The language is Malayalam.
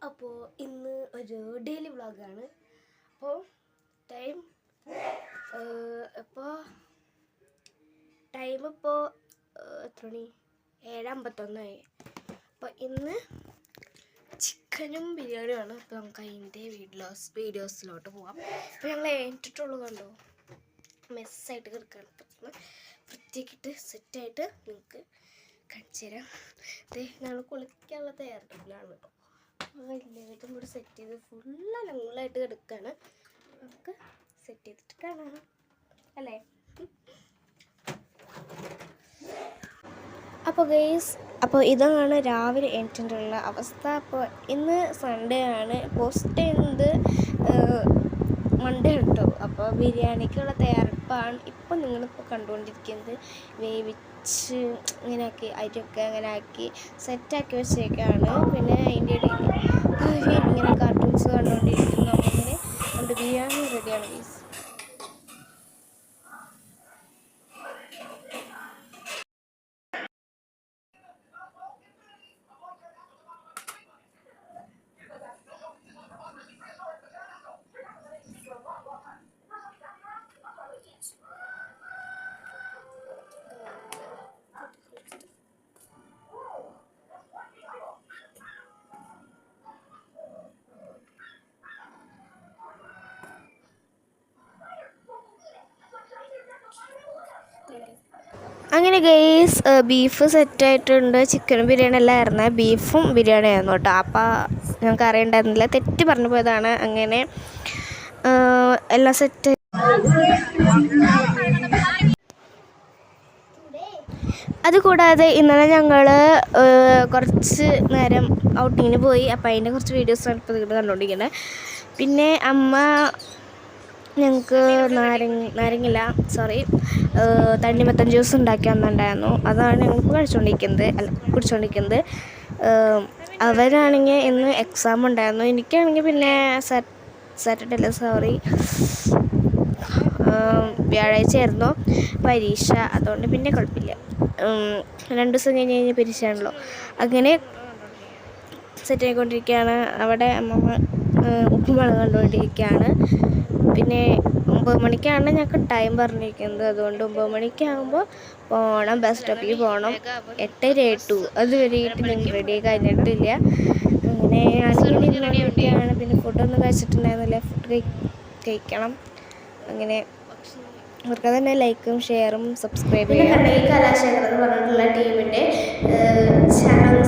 അപ്പോൾ ഇന്ന് ഒരു ഡെയിലി വ്ളോഗാണ്. അപ്പോൾ ടൈം ഇപ്പോൾ എത്ര മണി? 7:51. അപ്പോൾ ഇന്ന് ചിക്കനും ബിരിയാണിയുമാണ്. അപ്പോൾ നമുക്ക് അതിൻ്റെ വീഡിയോസിലോട്ട് പോവാം. അപ്പോൾ ഞങ്ങൾ ഏറ്റിട്ടുള്ളൂ, കണ്ടോ മെസ്സായിട്ട് കിടക്കുകയാണ്. അപ്പോൾ വൃത്തിയാക്കിയിട്ട് സെറ്റായിട്ട് നിങ്ങൾക്ക് കാണിച്ചു തരാം. ഞങ്ങൾ കുളിക്കാനുള്ള തയ്യാറെടുപ്പിലാണ് കേട്ടോ. എല്ലാവരും കൂടെ സെറ്റ് ചെയ്ത് ഫുള്ള് ഞങ്ങളായിട്ട് കിടക്കുകയാണ്. നമുക്ക് സെറ്റ് ചെയ്തിട്ട് കാണാം അല്ലേ. അപ്പോൾ ഇതാണ് രാവിലെ എണീറ്റിട്ടുള്ള അവസ്ഥ. അപ്പോൾ ഇന്ന് സൺഡേ ആണ്, പോസ്റ്റ് ചെയ്യുന്നത് മൺഡേ കേട്ടോ. അപ്പോൾ ബിരിയാണിക്കുള്ള തയ്യാറെടുപ്പാണ് ഇപ്പോൾ നിങ്ങളിപ്പോൾ കണ്ടുകൊണ്ടിരിക്കുന്നത്. വേവിച്ച് ഇങ്ങനെയാക്കി അരിയൊക്കെ അങ്ങനെ ആക്കി സെറ്റാക്കി വെച്ചേക്കാണ്. പിന്നെ അതിൻ്റെ ഇടയിൽ ഇങ്ങനെ കാർട്ടൂൺസ് കണ്ടുകൊണ്ടിരിക്കുന്നു. അപ്പോൾ ഇങ്ങനെ നമ്മുടെ ബിരിയാണി റെഡിയാണ് ഗൈസ്. അങ്ങനെ ഗൈസ് ബീഫ് സെറ്റായിട്ടുണ്ട്. ചിക്കനും ബിരിയാണി എല്ലാം ആയിരുന്നു, ബീഫും ബിരിയാണി ആയിരുന്നു കേട്ടോ. അപ്പോൾ ഞങ്ങൾക്ക് അറിയണ്ടായിരുന്നില്ല, തെറ്റ് പറഞ്ഞു പോയതാണ്. അങ്ങനെ എല്ലാം സെറ്റ്. അതുകൂടാതെ ഇന്നലെ ഞങ്ങൾ കുറച്ച് നേരം ഔട്ടിങ്ങിന് പോയി. അപ്പോൾ അതിൻ്റെ കുറച്ച് വീഡിയോസാണ് ഇപ്പോൾ നിങ്ങൾ കണ്ടുകൊണ്ടിരിക്കുന്നത്. പിന്നെ അമ്മ ഞങ്ങൾക്ക് തണ്ണിമത്തൻ ജ്യൂസ് ഉണ്ടാക്കി വന്നിട്ടുണ്ടായിരുന്നു. അതാണ് ഞങ്ങൾക്ക് കുടിച്ചുകൊണ്ടിരിക്കുന്നത്. അവരാണെങ്കിൽ ഇന്ന് എക്സാം ഉണ്ടായിരുന്നു. എനിക്കാണെങ്കിൽ പിന്നെ വ്യാഴാഴ്ച ആയിരുന്നു പരീക്ഷ. അതുകൊണ്ട് പിന്നെ കുഴപ്പമില്ല, 2 ദിവസം കഴിഞ്ഞ് പരീക്ഷയാണല്ലോ. അങ്ങനെ സെറ്റായിക്കൊണ്ടിരിക്കുകയാണ്. അവിടെ അമ്മമ്മ ഉപ്പുമുളക് കണ്ടുകൊണ്ടിരിക്കുകയാണ്. പിന്നെ 9 മണിക്കാണ് ഞങ്ങൾക്ക് ടൈം പറഞ്ഞിരിക്കുന്നത്. അതുകൊണ്ട് 9 മണിക്കാകുമ്പോൾ പോകണം, ബസ് സ്റ്റോപ്പിൽ പോകണം. 8:02 അതുവരെയായിട്ട് ഞങ്ങൾ റെഡി കഴിഞ്ഞിട്ടില്ല. അങ്ങനെ റെഡിയാണ്. പിന്നെ ഫുഡൊന്നും കഴിച്ചിട്ടുണ്ടായിരുന്നില്ല, ഫുഡ് കഴിക്കണം. അങ്ങനെ അവർക്ക് തന്നെ ലൈക്കും ഷെയറും സബ്സ്ക്രൈബ് ചെയ്യാം. കലാശേഖരം എന്ന് പറഞ്ഞിട്ടുള്ള ടീമിൻ്റെ ചാനൽ